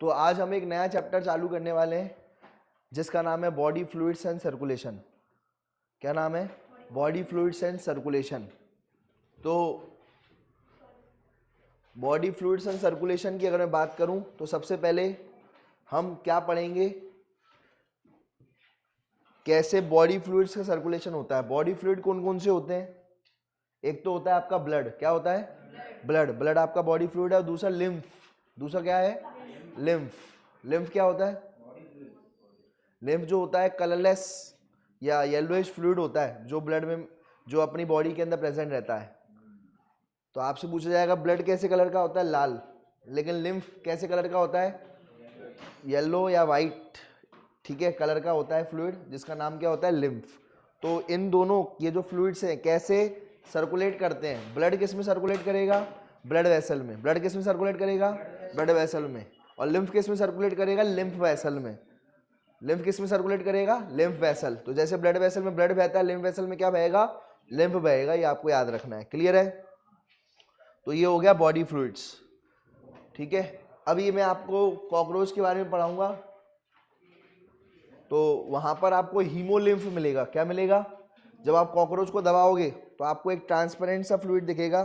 तो आज हम एक नया चैप्टर चालू करने वाले हैं जिसका नाम है बॉडी फ्लूइड्स एंड सर्कुलेशन। क्या नाम है? Body fluids and circulation. तो बॉडी फ्लूइड्स एंड सर्कुलेशन की अगर मैं बात करूं तो सबसे पहले हम क्या पढ़ेंगे, कैसे बॉडी फ्लूइड्स का सर्कुलेशन होता है। बॉडी फ्लूइड कौन कौन से होते हैं? एक तो होता है आपका ब्लड। क्या होता है? ब्लड। ब्लड आपका बॉडी फ्लूइड है। और दूसरा लिम्फ। दूसरा क्या है? लिम्फ। लिम्फ क्या होता है? लिम्फ जो होता है कलरलेस या येलोइश फ्लूइड होता है जो ब्लड में, जो अपनी बॉडी के अंदर प्रेजेंट रहता है। तो आपसे पूछा जाएगा ब्लड कैसे कलर का होता है? लाल। लेकिन लिम्फ कैसे कलर का होता है? येलो या वाइट, ठीक है, कलर का होता है फ्लूइड जिसका नाम क्या होता है? लिम्फ। तो इन दोनों ये जो फ्लूइड्स हैं कैसे सर्कुलेट करते हैं? ब्लड किस में सर्कुलेट करेगा? ब्लड वेसल में। ब्लड किस में सर्कुलेट करेगा? ब्लड वेसल में। और लिम्फ किस में सर्कुलेट करेगा? लिम्फ वेसल में। लिम्फ किस में सर्कुलेट करेगा? Lymph vessel. तो जैसे ब्लड वेसल में ब्लड बहता है, लिम्फ वेसल में क्या बहेगा? लिम्फ बहेगा। ये आपको याद रखना है। क्लियर है? तो ये हो गया बॉडी फ्लूइड्स, ठीक है। अब ये मैं आपको कॉकरोच के बारे में पढ़ाऊंगा। तो वहां पर आपको हीमोलिम्फ मिलेगा। क्या मिलेगा? जब आप कॉकरोच को दबाओगे तो आपको एक ट्रांसपेरेंट सा फ्लूइड दिखेगा,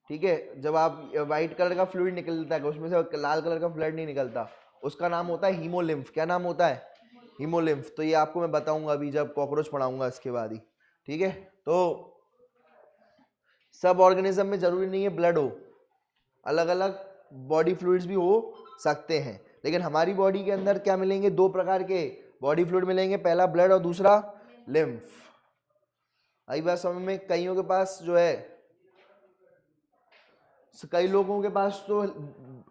ठीक है। जब आप व्हाइट कलर का फ्लूइड निकलता है, उसमें से लाल कलर का ब्लड नहीं निकलता, उसका नाम होता है हीमोलिम्फ। क्या नाम होता है? हीमोलिम्फ। तो ये आपको मैं बताऊंगा अभी जब कॉकरोच पढ़ाऊंगा इसके बाद ही, ठीक है। तो सब ऑर्गेनिज्म में जरूरी नहीं है ब्लड हो, अलग अलग बॉडी फ्लूइड्स भी हो सकते हैं। लेकिन हमारी बॉडी के अंदर क्या मिलेंगे? दो प्रकार के बॉडी फ्लूइड मिलेंगे, पहला ब्लड और दूसरा लिम्फ। आई बात समझ में? कईयों के पास जो है, कई लोगों के पास तो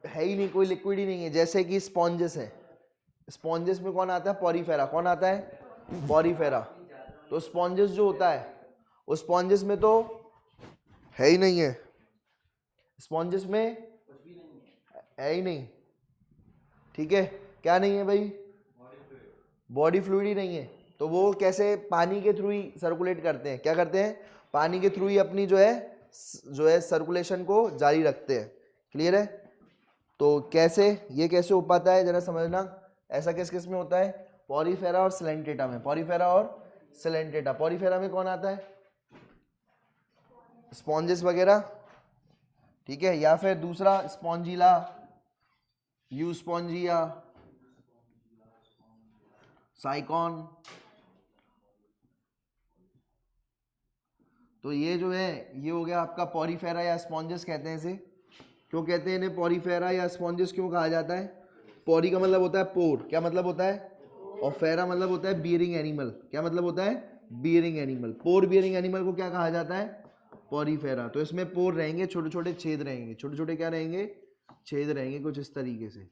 है ही नहीं, कोई लिक्विड ही नहीं है। जैसे कि स्पॉन्जेस है। स्पॉन्जेस में कौन आता है? पॉरीफेरा। कौन आता है? पॉरीफेरा। तो स्पॉन्जेस जो होता है उस स्पॉन्जेस में तो है ही नहीं है, स्पॉन्जेस में है ही नहीं, ठीक है। क्या नहीं है भाई? बॉडी फ्लूइड ही नहीं है। तो वो कैसे? पानी के थ्रू ही सर्कुलेट करते हैं। क्या करते हैं? पानी के थ्रू ही अपनी जो है सर्कुलेशन को जारी रखते हैं। क्लियर है? तो कैसे, ये कैसे हो पाता है जरा समझना। ऐसा किस किस में होता है? पॉरीफेरा और सिलेंटेटा में। पॉरीफेरा और सिलेंटेटा। पॉरीफेरा में कौन आता है? स्पॉन्जेस वगैरह, ठीक है। या फिर दूसरा स्पॉन्जिला, यूस्पॉन्जिया, साइकॉन। तो ये जो है ये हो गया आपका पॉरीफेरा या स्पॉन्जेस कहते हैं इसे। क्यों कहते हैं इन्हें पॉरीफेरा या स्पॉन्जेस क्यों कहा जाता है? पॉरी का मतलब होता है पोर। क्या मतलब होता है? और फेरा मतलब होता है बियरिंग एनिमल। क्या मतलब होता है? Bearing animal. पोर बियरिंग एनिमल को क्या कहा जाता है? पॉरीफेरा। तो इसमें पोर रहेंगे, छोटे छोटे छेद रहेंगे। छोटे छोटे क्या रहेंगे? छेद रहेंगे कुछ इस तरीके से,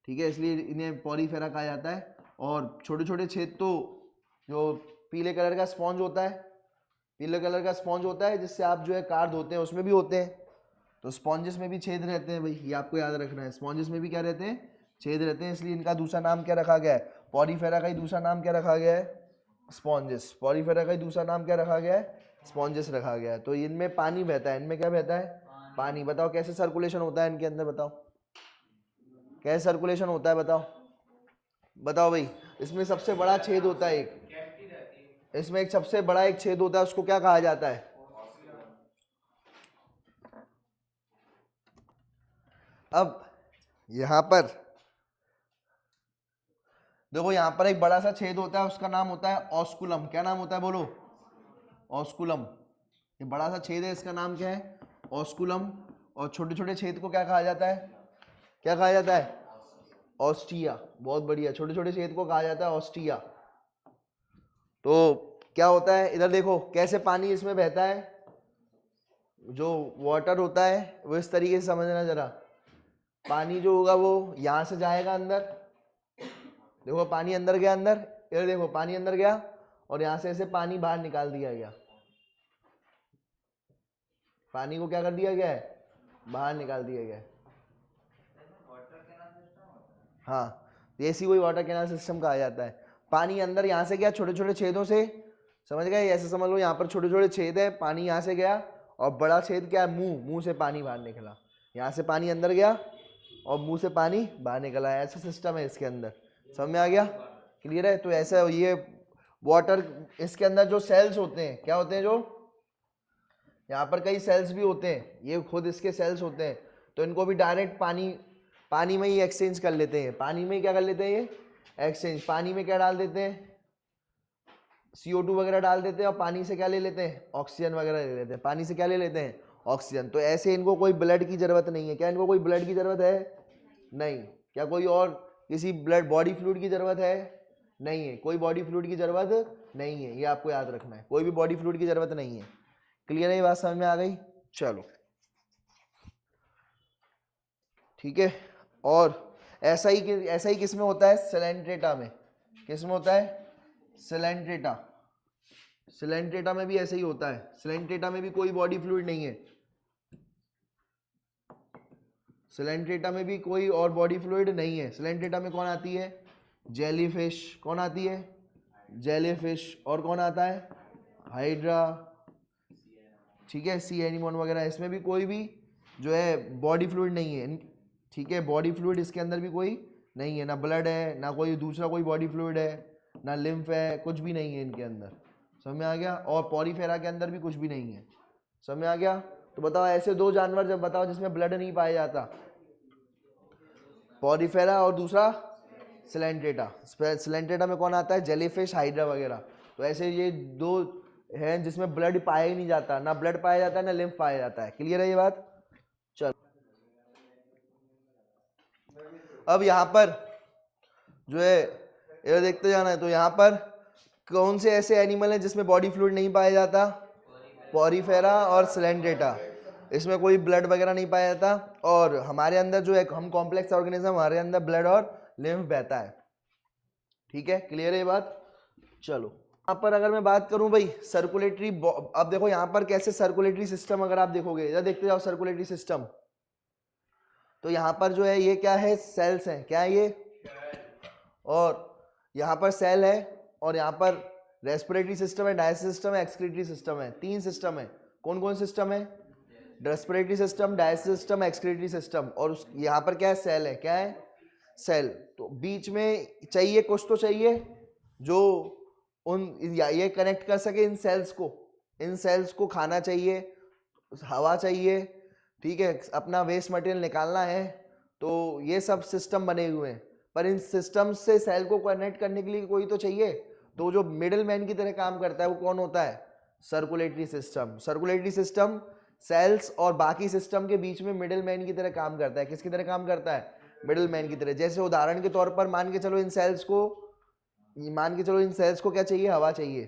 ठीक है। इसलिए इन्हें पॉरीफेरा कहा जाता है। और छोटे छोटे छेद तो जो पीले कलर का स्पॉन्ज होता है, पीले कलर का स्पॉन्ज होता है जिससे आप जो है कार धोते हैं, उसमें भी होते हैं। तो स्पॉन्जेस में भी छेद रहते हैं भाई, ये आपको याद रखना है। स्पॉन्जेस में भी क्या रहते हैं? छेद रहते हैं। इसलिए इनका दूसरा नाम क्या रखा गया है? पॉरीफेरा का ही दूसरा नाम क्या रखा गया है? स्पॉन्जेस। पॉरीफेरा का ही दूसरा नाम क्या रखा गया है? स्पॉन्जेस रखा गया है। तो इनमें पानी बहता है। इनमें क्या बहता है? पानी। बताओ कैसे सर्कुलेशन होता है इनके अंदर? बताओ कैसे सर्कुलेशन होता है? बताओ बताओ भाई। इसमें सबसे बड़ा छेद होता है एक, इसमें एक सबसे बड़ा एक छेद होता है, उसको क्या कहा जाता है? अब यहां पर देखो, यहां पर एक बड़ा सा छेद होता है, उसका नाम होता है ऑस्कुलम। क्या नाम होता है? बोलो। ऑस्कुलम। ये बड़ा सा छेद है, इसका नाम क्या है? ऑस्कुलम। और छोटे छोटे छेद को क्या कहा जाता है? क्या कहा जाता है? ऑस्टिया। बहुत बढ़िया। छोटे छोटे छेद को कहा जाता है ऑस्टिया। तो क्या होता है इधर देखो, कैसे पानी इसमें बहता है। जो वाटर होता है वो इस तरीके से समझना जरा। पानी जो होगा वो यहां से जाएगा अंदर। देखो पानी अंदर गया, अंदर, इधर देखो पानी अंदर गया और यहां से ऐसे पानी बाहर निकाल दिया गया। पानी को क्या कर दिया गया है? बाहर निकाल दिया गया है। हाँ, ऐसी कोई वाटर कैनाल सिस्टम कहा जाता है। पानी अंदर यहाँ से गया छोटे छोटे छेदों से, समझ गए? ऐसे समझ लो यहाँ पर छोटे छोटे छेद है, पानी यहाँ से गया और बड़ा छेद क्या है? मुंह। मुंह से पानी बाहर निकला। यहाँ से पानी अंदर गया और मुंह से पानी बाहर निकल आया, ऐसा सिस्टम है इसके अंदर। समझ में आ गया? क्लियर है? तो ऐसा ये वाटर, इसके अंदर जो सेल्स होते हैं क्या होते हैं, जो यहाँ पर कई सेल्स भी होते हैं, ये खुद इसके सेल्स होते हैं, तो इनको भी डायरेक्ट पानी में ही एक्सचेंज कर लेते हैं। पानी में ही क्या कर लेते हैं, ये एक्सचेंज। पानी में क्या डाल देते हैं, CO2 वगैरह डाल देते हैं, और पानी से क्या ले लेते हैं, ऑक्सीजन वगैरह ले लेते हैं। पानी से क्या ले लेते हैं, ऑक्सीजन। तो ऐसे इनको कोई ब्लड की जरूरत नहीं है। क्या इनको कोई ब्लड की जरूरत है? नहीं। क्या कोई और किसी ब्लड बॉडी फ्लूइड की जरूरत है? नहीं है, कोई बॉडी फ्लूइड की जरूरत नहीं है, ये आपको याद रखना है, कोई भी बॉडी फ्लूइड की जरूरत नहीं है। क्लियर है? ये बात समझ में आ गई? चलो ठीक है। और ऐसा ही किस में होता है, सिलेंट्रेटा में। किस में होता है, सिलेंट्रेटा। सिलेंट्रेटा में भी ऐसे ही होता है। सिलेंट्रेटा में भी कोई बॉडी फ्लूइड नहीं है। सिलेंट्रेटा में भी कोई और बॉडी फ्लूइड नहीं है। सिलेंट्रेटा में कौन आती है, जेलीफिश। कौन आती है, जेलीफिश। और कौन आता है, हाइड्रा, ठीक है, सी एनीमोन वगैरह। इसमें भी कोई भी जो है बॉडी फ्लूइड नहीं है, ठीक है। बॉडी फ्लूइड इसके अंदर भी कोई नहीं है, ना ब्लड है, ना कोई दूसरा कोई बॉडी फ्लूइड है, ना लिम्फ है, कुछ भी नहीं है इनके अंदर। समझ में आ गया? और पॉरीफेरा के अंदर भी कुछ भी नहीं है। समझ में आ गया? तो बताओ ऐसे दो जानवर जब बताओ जिसमें ब्लड नहीं पाया जाता, पॉरीफेरा और दूसरा सिलेंट्रेटा। सिलेंट्रेटा में कौन आता है, जेलीफिश, हाइड्रा वगैरह। तो ऐसे ये दो हैं जिसमें ब्लड पाया ही नहीं जाता, ना ब्लड पाया जाता है ना लिम्फ पाया जाता है। क्लियर है ये बात? चलो अब यहाँ पर जो है ये देखते जाना है। तो यहाँ पर कौन से ऐसे एनिमल हैं जिसमें बॉडी फ्लूइड नहीं पाया जाता, पॉरीफेरा और सिलेंट्रेटा। इसमें कोई ब्लड वगैरह नहीं पाया जाता, और हमारे अंदर जो है हम कॉम्प्लेक्स ऑर्गेनिज्म, हमारे अंदर ब्लड और लिम्फ बहता है। ठीक है? क्लियर है ये बात? चलो यहाँ पर अगर मैं बात करूं भाई सर्कुलेटरी, अब देखो यहाँ पर कैसे सर्कुलेटरी सिस्टम, अगर आप देखोगे इधर देखते जाओ सर्कुलेटरी सिस्टम, तो यहाँ पर जो है ये क्या है, सेल्स हैं। क्या है ये, और यहाँ पर सेल है, और यहाँ पर रेस्पिरेटरी सिस्टम है, डाइजेस्टिव सिस्टम है, एक्सक्रीटरी सिस्टम है। तीन सिस्टम है। कौन कौन सिस्टम है, respiratory system, digestive system, excretory system. और उस यहाँ पर क्या है, सेल है। क्या है, सेल। तो बीच में चाहिए कुछ तो चाहिए जो ये कनेक्ट कर सके इन सेल्स को। इन सेल्स को खाना चाहिए, हवा चाहिए, ठीक है, अपना वेस्ट मटेरियल निकालना है। तो ये सब सिस्टम बने हुए हैं, पर इन सिस्टम से सेल को कनेक्ट करने के लिए कोई तो चाहिए। तो जो मिडिल मैन की तरह काम करता है वो कौन होता है, circulatory system. Circulatory system sales और बाकी सिस्टम के बीच में मिडिल मैन की तरह काम करता है। किसकी तरह काम करता है, मिडिल मैन की तरह। जैसे उदाहरण के तौर पर मान के चलो इन सेल्स को क्या चाहिए, हवा चाहिए।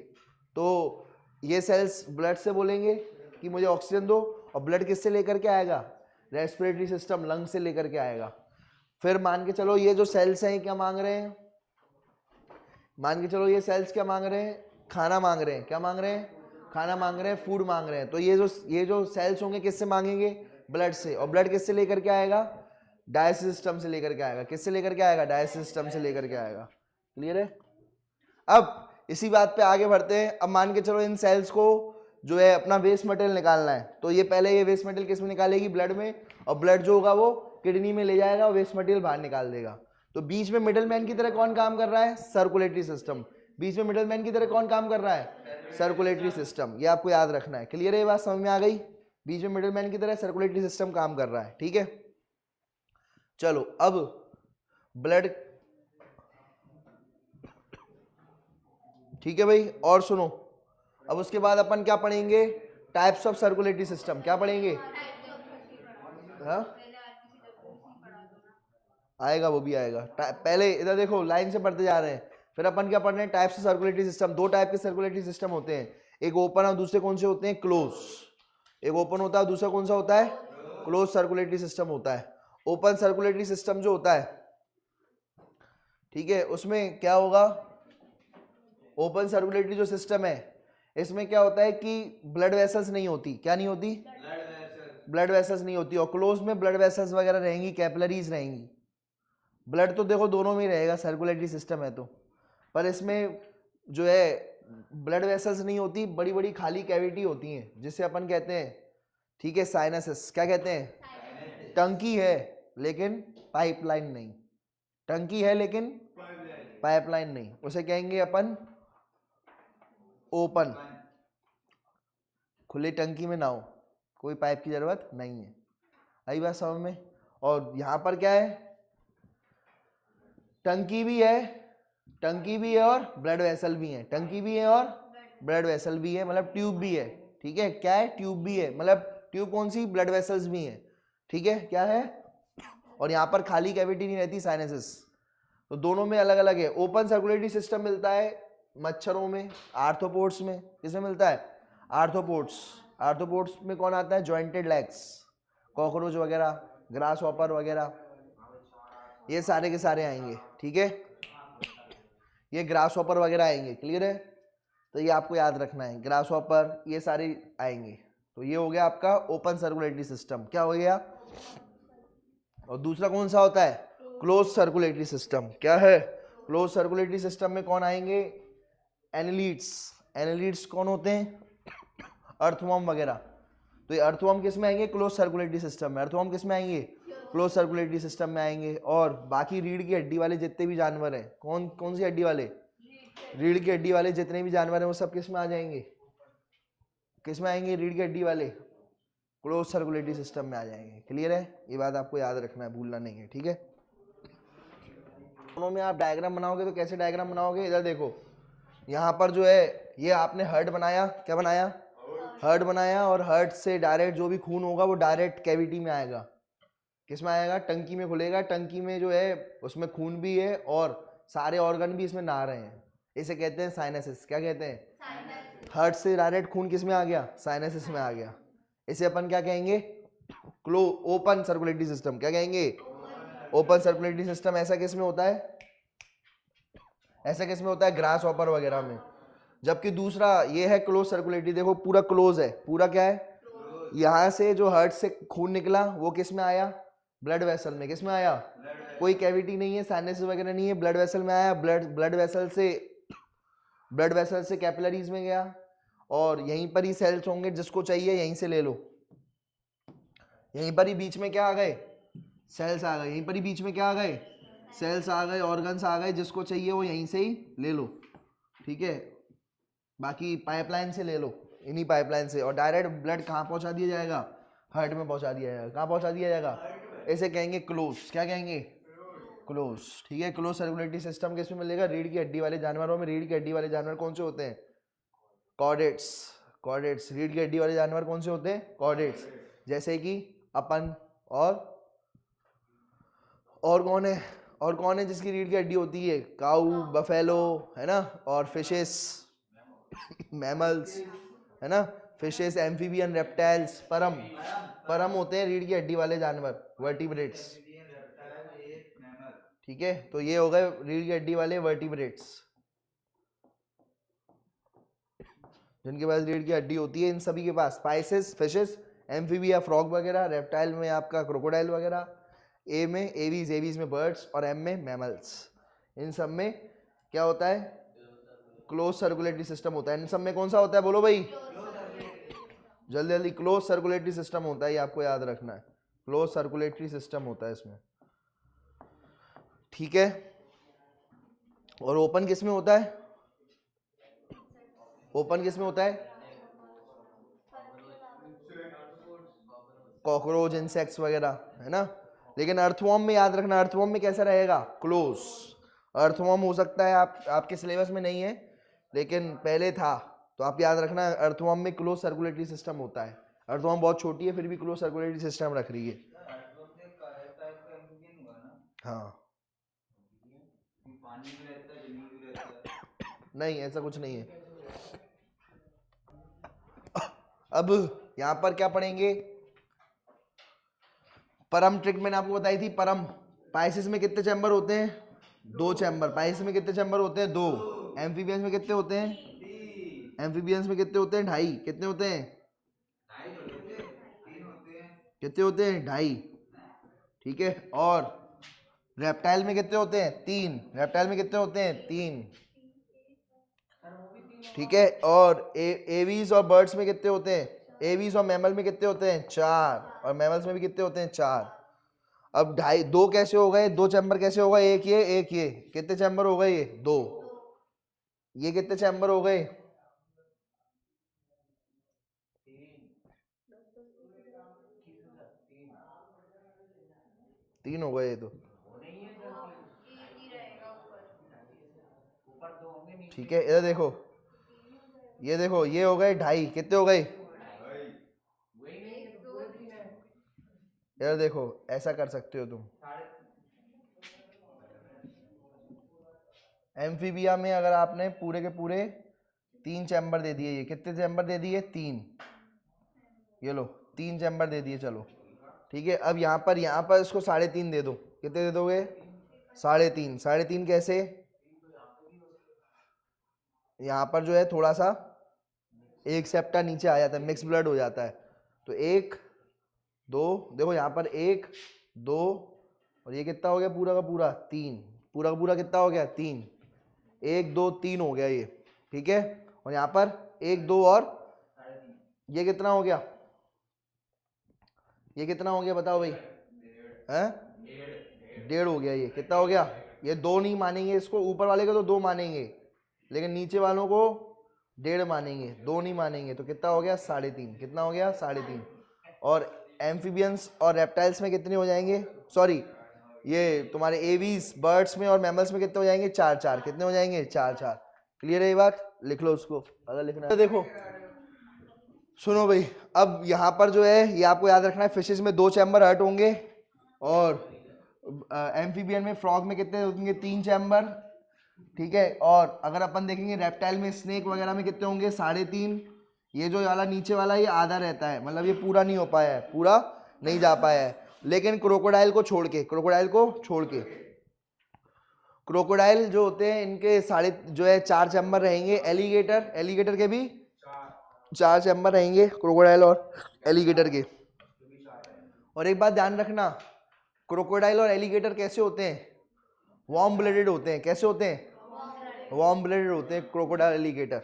तो ये सेल्स ब्लड से बोलेंगे कि मुझे ऑक्सीजन दो, और ब्लड किससे लेकर के आएगा, रेस्पिरेटरी सिस्टम, लंग से लेकर के आएगा। फिर मान के चलो ये जो सेल्स हैं क्या मांग रहे हैं, मान के चलो ये सेल्स क्या मांग रहे हैं, खाना मांग रहे हैं। क्या मांग रहे हैं, खाना मांग रहे हैं, फूड मांग रहे हैं। तो ये जो सेल्स होंगे किससे मांगेंगे, ब्लड से। और ब्लड किससे लेकर के आएगा, डाइजेस्टिव सिस्टम से लेकर के आएगा। किससे लेकर के आएगा, डाइजेस्टिव सिस्टम से लेकर के आएगा। क्लियर है? अब इसी बात पे आगे बढ़ते हैं। अब मान के चलो इन सेल्स को जो है अपना वेस्ट मटेरियल निकालना है, तो ये पहले ये वेस्ट मटेरियल किस में निकालेगी, ब्लड में। और ब्लड जो होगा वो किडनी में ले जाएगा और वेस्ट मटेरियल बाहर निकाल देगा। तो बीच में मिडिल मैन की तरह कौन काम कर रहा है, सर्कुलेटरी सिस्टम। बीच में मिडिल मैन की तरह कौन काम कर रहा है, सर्कुलेटरी सिस्टम। ये आपको याद रखना है। क्लियर है ये बात, समझ में आ गई? बीच में मिडिल मैन की तरह सर्कुलेटरी सिस्टम काम कर रहा है। ठीक है, चलो अब ब्लड, ठीक है भाई। और सुनो, अब उसके बाद अपन क्या पढ़ेंगे, टाइप्स ऑफ सर्कुलेटरी सिस्टम। क्या पढ़ेंगे, हाँ आएगा, वो भी आएगा। पहले इधर देखो, लाइन से पढ़ते जा रहे हैं। फिर अपन क्या पढ़ रहे हैं, टाइप्स ऑफ सर्कुलेटरी सिस्टम। दो टाइप के सर्कुलेटरी सिस्टम होते हैं, एक ओपन और दूसरे कौन से होते हैं, क्लोज। एक ओपन होता है, दूसरा कौन सा होता है, क्लोज सर्कुलेटरी सिस्टम होता है। ओपन सर्कुलेटरी सिस्टम जो होता है, ठीक है, उसमें क्या होगा, ओपन सर्कुलेटरी जो सिस्टम है इसमें क्या होता है कि ब्लड वेसल्स नहीं होती। क्या नहीं होती, ब्लड वेसल्स नहीं होती। और क्लोज में ब्लड वेसल्स वगैरह रहेंगी, कैपिलरीज रहेंगी। ब्लड तो देखो दोनों में ही रहेगा, सर्कुलेटरी सिस्टम है तो। पर इसमें जो है ब्लड वेसल्स नहीं होती, बड़ी बड़ी खाली कैविटी होती हैं, जिसे अपन कहते हैं, ठीक है, साइनसेस। क्या कहते हैं, टंकी है लेकिन पाइपलाइन नहीं। टंकी है लेकिन पाइपलाइन नहीं, उसे कहेंगे अपन ओपन। खुली टंकी में ना हो, कोई पाइप की जरूरत नहीं है। आई बात समझ में? और यहां पर क्या है, टंकी भी है, टंकी भी है और ब्लड वेसल भी है, टंकी भी है और ब्लड वेसल भी है, मतलब ट्यूब भी है। ठीक है, क्या है, ट्यूब भी है, मतलब ट्यूब कौन सी, ब्लड वेसल्स भी हैं। ठीक है, क्या है, और यहाँ पर खाली कैविटी नहीं रहती, साइनसेस। तो दोनों में अलग अलग है। ओपन सर्कुलेटरी सिस्टम मिलता है मच्छरों में, आर्थ्रोपोड्स में। किसमें मिलता है, आर्थ्रोपोड्स। आर्थ्रोपोड्स में कौन आता है, जॉइंटेड लेग्स, कॉकरोच वगैरह, ग्रास हॉपर वगैरह, ये सारे के सारे आएंगे। ठीक है, ये ग्रास हॉपर वगैरह आएंगे, क्लियर है? तो ये आपको याद रखना है, ग्रास हॉपर ये सारे आएंगे। तो ये हो गया आपका ओपन सर्कुलेटरी सिस्टम। क्या हो गया? और दूसरा कौन सा होता है, क्लोज सर्कुलेटरी सिस्टम। क्या है, क्लोज सर्कुलेटरी सिस्टम में कौन आएंगे, एनालिड्स। एनालिड्स कौन होते हैं, अर्थवर्म वगैरह। तो ये अर्थवर्म किस में आएंगे, क्लोज सर्कुलेटरी सिस्टम में। अर्थवर्म किस में आएंगे, क्लोज सर्कुलेटरी सिस्टम में आएंगे। और बाकी रीढ़ की हड्डी वाले जितने भी जानवर हैं, कौन कौन सी हड्डी वाले, रीढ़ की हड्डी वाले जितने भी जानवर हैं वो सब किस में आ जाएंगे, किस में आएंगे, रीढ़ की हड्डी वाले क्लोज सर्कुलेटरी सिस्टम में आ जाएंगे। क्लियर है? ये बात आपको याद रखना है, भूलना नहीं है। ठीक है, दोनों में आप डायग्राम बनाओगे तो कैसे डायग्राम बनाओगे, इधर देखो, यहाँ पर जो है ये आपने हर्ट बनाया, क्या बनाया, हर्ट बनाया, और हर्ट से डायरेक्ट जो भी खून होगा वो डायरेक्ट कैविटी में आएगा। किस में आएगा, टंकी में खुलेगा। टंकी में जो है उसमें खून भी है और सारे ऑर्गन भी इसमें नहा रहे हैं। इसे कहते हैं साइनसिस। क्या कहते हैं, हार्ट से डायरेक्ट खून किस में आ गया, साइनसिस में आ गया। इसे अपन क्या कहेंगे, क्लो ओपन सर्कुलेटरी सिस्टम। क्या कहेंगे, ओपन सर्कुलेटरी सिस्टम। ऐसा किस में होता है, ऐसा किस में होता है, ग्रास हॉपर वगैरह में। जबकि दूसरा ये है क्लोज सर्कुलेटरी, देखो पूरा क्लोज है, पूरा क्या है, यहाँ से जो हार्ट से खून निकला वो किस में आया, ब्लड वेसल में। किस में आया, कोई कैविटी नहीं है, साइनस वगैरह नहीं है, ब्लड वेसल में आया। ब्लड वेसल से कैपिलरीज में गया, और यहीं पर ही सेल्स होंगे, जिसको चाहिए यहीं से ले लो। यहीं पर ही बीच में क्या आ गए, सेल्स आ गए। यहीं पर ही बीच में क्या आ गए, सेल्स आ गए, ऑर्गन्स आ गए, जिसको चाहिए वो यहीं से ही ले लो। ठीक है, बाकी पाइपलाइन से ले लो, इन्हीं पाइपलाइन से। और डायरेक्ट ब्लड कहाँ पहुंचा दिया जाएगा, हार्ट में पहुंचा दिया जाएगा। कहाँ पहुंचा दिया जाएगा, ऐसे कहेंगे क्लोज। क्या कहेंगे, क्लोज। ठीक है, क्लोज सर्कुलेटरी सिस्टम किस में मिलेगा, रीढ़ की हड्डी वाले जानवरों में। रीढ़ की हड्डी वाले जानवर कौन से होते हैं, कॉर्डेट्स। कॉर्डेट्स, रीढ़ की हड्डी वाले जानवर कौन से होते हैं, कॉर्डेट्स। जैसे कि अपन, और कौन है, और कौन है जिसकी रीढ़ की हड्डी होती है, काऊ, बफेलो, है ना, और फिशेस, मैमल्स, है ना, फिशेस, एम्फीबियन, रेप्टाइल्स, परम होते हैं रीढ़ की हड्डी वाले जानवर, वर्टिब्रेट्स। ठीक है, तो ये हो गए रीढ़ की हड्डी वाले वर्टिब्रेट्स, जिनके पास रीढ़ की हड्डी होती है। इन सभी के पास स्पाइसेस, फिशेस, एम्फीबिया, फ्रॉग वगैरह, रेप्टाइल में आपका क्रोकोडाइल वगैरह, ए में एवीज, एवीज में बर्ड्स, और एम में मैमल्स। इन सब में क्या होता है, क्लोज सर्कुलेटरी सिस्टम होता है। इन सब में कौन सा होता है, बोलो भाई, जल्दी जल्दी, क्लोज सर्कुलेटरी सिस्टम होता है, ये आपको याद रखना है, क्लोज सर्कुलेटरी सिस्टम होता है इसमें। ठीक है, और ओपन किस में होता है, ओपन किस में होता है, कॉकरोच, इंसेक्ट्स वगैरह, है ना। लेकिन अर्थवॉर्म में याद रखना, अर्थवॉर्म में कैसा रहेगा, क्लोज। अर्थवॉर्म हो सकता है आपके सिलेबस में नहीं है, लेकिन पहले था, तो आप याद रखना अर्थवॉर्म में क्लोज सर्कुलेटरी सिस्टम होता है। अर्थवॉर्म बहुत छोटी है, फिर भी क्लोज सर्कुलेटरी सिस्टम रख रही है। हाँ, नहीं ऐसा कुछ नहीं है। अब यहां पर क्या पढ़ेंगे, परम ट्रिक मैंने आपको बताई थी। परम, पाइसिस में कितने चैम्बर होते हैं, 2 चैम्बर। पाइसिस में कितने चैम्बर होते हैं, 2। एम्फीबियंस में कितने होते हैं, एम्फीबियंस में कितने होते हैं, 2.5। कितने होते हैं, कितने होते हैं, 2.5। ठीक है, और रेप्टाइल में कितने होते हैं, 3। रेप्टाइल में कितने होते हैं, 3। ठीक है, और एवीज और बर्ड्स में कितने होते हैं, एवीज और मैमल में कितने होते हैं, 4। और मैमल्स में भी कितने होते हैं, 4। अब ढाई, दो कैसे हो गए, दो चैम्बर कैसे होगा, एक ये, कितने चैम्बर हो गए ये, दो। ये कितने चैम्बर हो गए, तीन हो गए ये तो। ठीक है, इधर देखो, ये देखो, ये हो गए ढाई, कितने हो गए, इधर देखो, ऐसा कर सकते हो तुम। एम्फीबिया में अगर आपने पूरे के पूरे तीन चैम्बर दे दिए, ये कितने चैम्बर दे दिए, तीन, ये लो तीन चैम्बर दे दिए, चलो ठीक है। अब यहाँ पर इसको 3.5 दे दो, कितने दे दोगे, 3.5, 3.5 कैसे, यहाँ पर जो है थोड़ा सा एक सेप्टा नीचे आ जाता है, मिक्स ब्लड हो जाता है, तो एक दो, देखो यहाँ पर एक दो, और ये कितना हो गया पूरा का पूरा, तीन, पूरा का पूरा कितना हो गया, तीन, एक दो तीन हो गया ये, ठीक है। और यहाँ पर एक दो और ये कितना हो गया, ये कितना हो गया बताओ भाई, हैं, 1.5 हो गया, ये कितना हो गया, ये दो नहीं मानेंगे इसको, ऊपर वाले को तो दो मानेंगे, लेकिन नीचे वालों को 1.5 मानेंगे, दो नहीं मानेंगे, तो कितना हो गया, 3.5, कितना हो गया, 3.5। और एम्फीबियंस और रेप्टाइल्स में कितने हो जाएंगे, सॉरी ये तुम्हारे एवीज बर्ड्स में और मैमल्स में कितने हो जाएंगे, 4 कितने हो जाएंगे, 4। क्लियर है ये बात, लिख लो उसको अगर लिखना है। तो देखो सुनो भाई, अब यहाँ पर जो है ये आपको याद रखना है, फिशेस में 2 चैम्बर हर्ट होंगे, और एम्फीबियन में, फ्रॉग में कितने होंगे, 3 चैम्बर, ठीक है। और अगर अपन देखेंगे रेप्टाइल में, स्नेक वगैरह में कितने होंगे, 3.5। ये जो वाला नीचे वाला ये आधा रहता है, मतलब ये पूरा नहीं हो पाया है, पूरा नहीं जा पाया है, लेकिन क्रोकोडाइल को छोड़ के, क्रोकोडाइल जो होते हैं इनके जो है 4 चैम्बर रहेंगे। एलिगेटर के भी 4 चैम्बर रहेंगे, क्रोकोडाइल और एलिगेटर के। और एक बात ध्यान रखना, क्रोकोडाइल और एलिगेटर कैसे होते हैं, वार्म ब्लडेड होते हैं, कैसे होते हैं, वार्म ब्लडेड होते हैं क्रोकोडाइल एलिगेटर,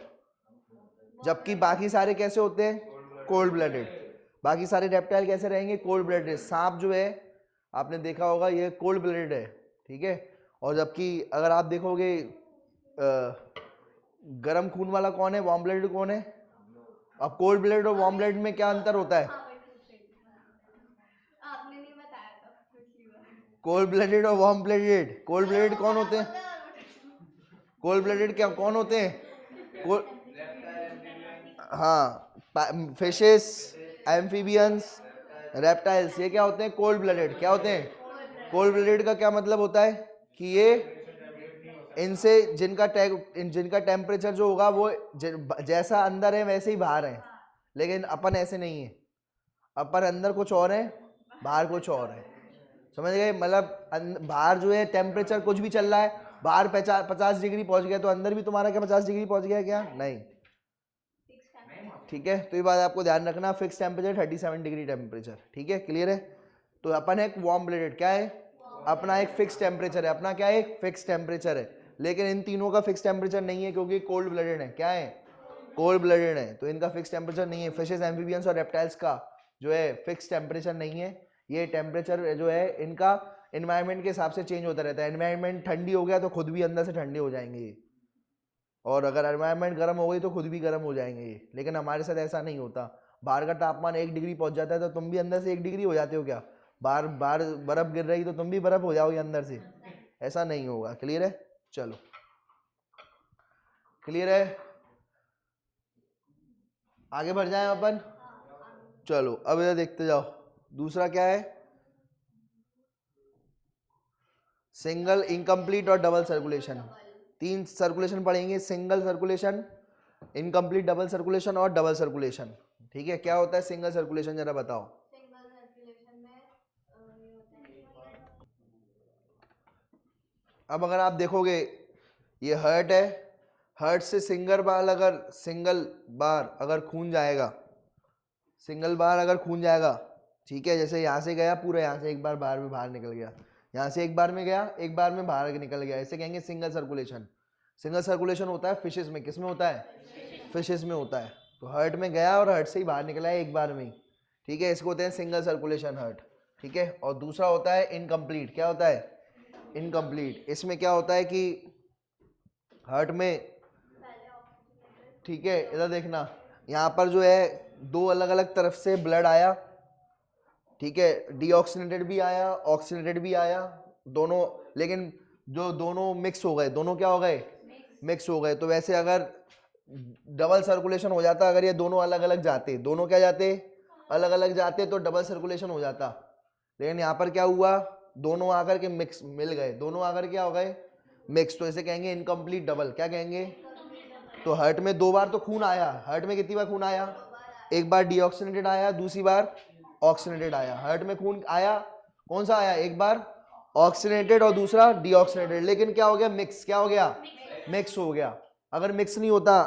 जबकि बाकी सारे कैसे होते हैं, कोल्ड ब्लडेड। बाकी सारे रेप्टाइल कैसे रहेंगे, कोल्ड ब्लडेड। सांप जो है आपने देखा होगा ये कोल्ड ब्लडेड है, ठीक है। और जबकि अगर आप देखोगे गर्म खून वाला कौन है, वार्म ब्लडेड कौन है। अब कोल्ड ब्लडेड और वार्म ब्लडेड में क्या अंतर होता है, कोल्ड ब्लडेड और वार्म ब्लडेड, कोल्ड ब्लडेड कौन होते हैं, कोल्ड ब्लडेड क्या कौन होते हैं, हाँ, फिशेस, एम्फीबियंस, रेप्टाइल्स, ये क्या होते हैं, कोल्ड ब्लडेड। क्या होते हैं, कोल्ड ब्लडेड का क्या मतलब होता है कि ये इनसे जिनका टेम्परेचर जो होगा वो जैसा अंदर है वैसे ही बाहर है, लेकिन अपन ऐसे नहीं है, अपन अंदर कुछ और है, बाहर कुछ और है, समझ गए। मतलब बाहर जो है टेम्परेचर कुछ भी चल रहा है, बाहर 50 डिग्री पहुंच गया, तो अंदर भी तुम्हारा क्या 50 डिग्री पहुंच गया क्या, नहीं, ठीक है। तो ये बात आपको ध्यान रखना, फिक्स टेम्परेचर 37 डिग्री टेम्परेचर, ठीक है, क्लियर है। तो अपन एक वार्म ब्लडेड, क्या है अपना, एक फिक्स टेम्परेचर है अपना, क्या है, एक फिक्स टेम्परेचर है, लेकिन इन तीनों का फिक्स टेम्परेचर नहीं है, क्योंकि कोल्ड ब्लडेड है, क्या है, कोल्ड ब्लडेड है, तो इनका फिक्स टेम्परेचर नहीं है। फिशेस, एम्फीबियंस और रेप्टाइल्स का जो है फिक्स टेम्परेचर नहीं है, ये टेम्परेचर जो है इनका एनवायरनमेंट के हिसाब से चेंज होता रहता है। एनवायरनमेंट ठंडी हो गया तो खुद भी अंदर से ठंडे हो जाएंगे ये, और अगर एनवायरनमेंट गर्म हो गई तो खुद भी गर्म हो जाएंगे ये, लेकिन हमारे साथ ऐसा नहीं होता। बाहर का तापमान 1 डिग्री पहुंच जाता है तो तुम भी अंदर से 1 डिग्री हो जाते हो क्या, बाहर बाहर बर्फ गिर रही तो तुम भी बर्फ हो जाओगे अंदर से, ऐसा नहीं होगा। क्लियर है, चलो क्लियर है, आगे बढ़ जाए अपन, चलो अब इधर देखते जाओ। दूसरा क्या है, सिंगल, इनकम्प्लीट और डबल सर्कुलेशन। 3 सर्कुलेशन पढ़ेंगे, single circulation, incomplete double circulation और डबल सर्कुलेशन, ठीक है। क्या होता है सिंगल सर्कुलेशन, जरा बताओ। अब अगर आप देखोगे ये हर्ट है, हर्ट से सिंगल बार अगर खून जाएगा, ठीक है, जैसे यहाँ से गया पूरा, यहाँ से एक बार बाहर में बाहर निकल गया, यहाँ से एक बार में गया एक बार में बाहर निकल गया, इसे कहेंगे सिंगल सर्कुलेशन। सिंगल सर्कुलेशन होता है फिशेस में, किस में होता है, फिशेस में होता है। तो हर्ट में गया और हर्ट से ही बाहर निकला है एक बार में ही, ठीक है, इसको होते हैं सिंगल सर्कुलेशन हर्ट। ठीक है, और दूसरा होता है इनकम्प्लीट। क्या होता है? इनकम्प्लीट। इसमें क्या होता है कि हार्ट में, ठीक है, इधर देखना, यहाँ पर जो है दो अलग अलग तरफ से ब्लड आया, ठीक है, डीऑक्सीनेटेड भी आया, ऑक्सीनेटेड भी आया, दोनों, लेकिन जो दोनों मिक्स हो गए, दोनों क्या हो गए? मिक्स हो गए। तो वैसे अगर डबल सर्कुलेशन हो जाता, अगर ये दोनों अलग अलग जाते, दोनों क्या जाते? अलग अलग जाते, तो डबल सर्कुलेशन हो जाता। लेकिन यहाँ पर क्या हुआ? दोनों आकर के मिक्स मिल गए, दोनों आकर क्या हो गए? मिक्स। तो इसे कहेंगे इनकम्प्लीट डबल। क्या कहेंगे? तो हार्ट में दो बार तो खून आया। हार्ट में कितनी बार खून आया? एक बार डीऑक्सीनेटेड आया, दूसरी बार ऑक्सीनेटेड आया। हार्ट में खून आया, कौन सा आया? एक बार ऑक्सीनेटेड और दूसरा डीऑक्सीनेटेड। लेकिन क्या हो गया? मिक्स। क्या हो गया? मिक्स हो गया। अगर मिक्स नहीं होता,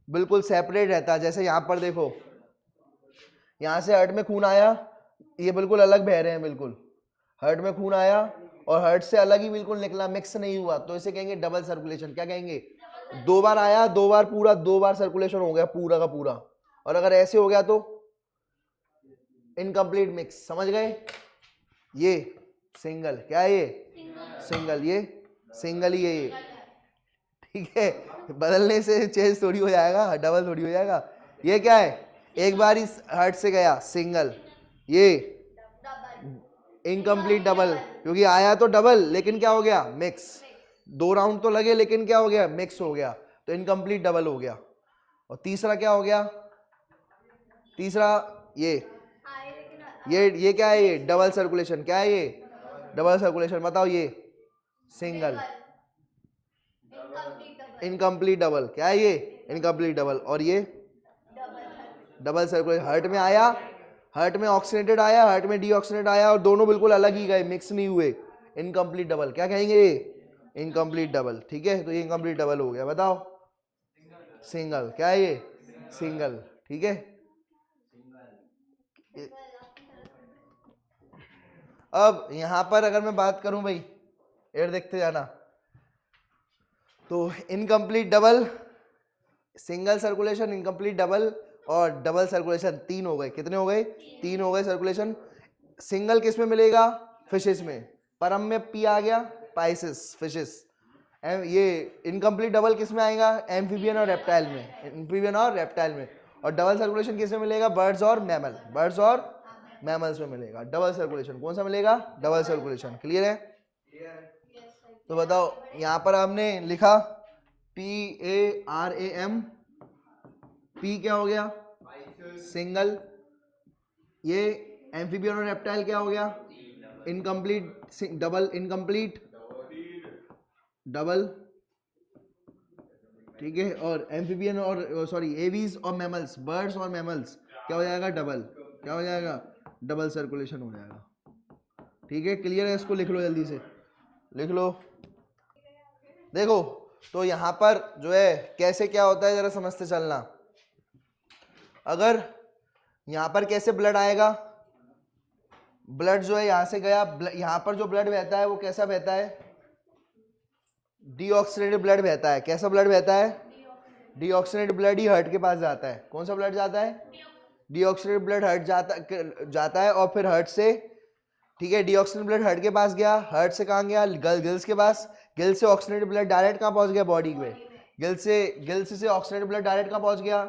बिल्कुल सेपरेट रहता, जैसे यहां पर देखो, यहां से हार्ट में खून आया, ये बिल्कुल अलग बह रहे हैं, बिल्कुल हार्ट में खून आया और हार्ट से अलग ही बिल्कुल निकला, मिक्स नहीं हुआ, तो इसे कहेंगे डबल सर्कुलेशन। क्या कहेंगे? दो बार आया, दो बार पूरा, दो बार सर्कुलेशन हो गया पूरा का पूरा। और अगर ऐसे हो गया तो इनकम्प्लीट मिक्स। समझ गए? ये सिंगल। क्या है ये? सिंगल। ये सिंगल ही है ये, ठीक है। बदलने से चेंज थोड़ी हो जाएगा, डबल थोड़ी हो जाएगा। ये क्या है? एक बार इस हार्ट से गया, सिंगल। ये इनकम्प्लीट डबल, क्योंकि आया तो डबल लेकिन क्या हो गया? मिक्स। दो राउंड तो लगे लेकिन क्या हो गया? मिक्स हो गया, तो इनकम्प्लीट डबल हो गया। और तीसरा क्या हो गया? तीसरा ये क्या है? ये डबल सर्कुलेशन। क्या है ये? Double circulation. बताओ ये सिंगल। Incomplete double. क्या है ये? Incomplete double. और ये डबल सर्कुलेशन। हार्ट में आया, हार्ट में ऑक्सीनेटेड आया, हार्ट में डीऑक्सीनेटेड आया, और दोनों बिल्कुल अलग ही गए, मिक्स नहीं हुए। Incomplete double. क्या कहेंगे? ये इनकम्प्लीट डबल। ठीक है, तो ये इनकम्प्लीट डबल हो गया। बताओ सिंगल। क्या है ये? सिंगल। ठीक है। अब यहां पर अगर मैं बात करूं भाई, एयर देखते जाना, तो incomplete double, single circulation, incomplete double और डबल सर्कुलेशन, तीन हो गए। कितने हो गए? तीन हो गए सर्कुलेशन। सिंगल किस में मिलेगा? फिशेस में। परम में पी आ गया, पाइसेस, फिशेस। ये इनकम्प्लीट डबल किस में आएगा? एम्फीबियन और रेप्टाइल में। एम्फीबियन और रेप्टाइल में। और डबल सर्कुलेशन किस में मिलेगा? बर्ड्स और मैमल। बर्ड्स और मैमल्स में मिलेगा डबल सर्कुलेशन। कौन सा मिलेगा? Double circulation. क्लियर है? तो बताओ, यहां पर हमने लिखा PARAM। पी क्या हो गया? सिंगल। ये एम्फीबियन और रेप्टाइल क्या हो गया? इनकम्प्लीट डबल, इनकम्प्लीट डबल, ठीक है। और एम्फीबियन और सॉरी एवीज और मैमल्स, बर्ड्स और मैमल्स क्या हो जाएगा? डबल। क्या हो जाएगा? डबल सर्कुलेशन हो जाएगा। ठीक है, क्लियर है? इसको लिख लो, जल्दी से लिख लो। देखो, तो यहां पर जो है कैसे क्या होता है जरा समझते चलना। अगर यहां पर कैसे ब्लड आएगा? ब्लड जो है यहां से गया, यहां पर जो ब्लड बहता है वो कैसा बहता है? डीऑक्सीनेटेड ब्लड बहता है। कैसा ब्लड बहता है? डीऑक्सीनेटेड ब्लड ही हार्ट के पास जाता है। कौन सा ब्लड जाता है? डीऑक्सीनेटेड ब्लड हार्ट जाता है, और फिर हार्ट से, ठीक है, डीऑक्सीनेटेड ब्लड हार्ट के पास गया, हार्ट से कहाँ गया? गिल्स के पास। गिल्स से ऑक्सीनेटेड ब्लड डायरेक्ट कहाँ पहुंच गया? बॉडी में। गिल्स से ऑक्सीनेटेड ब्लड डायरेक्ट कहाँ पहुंच गया?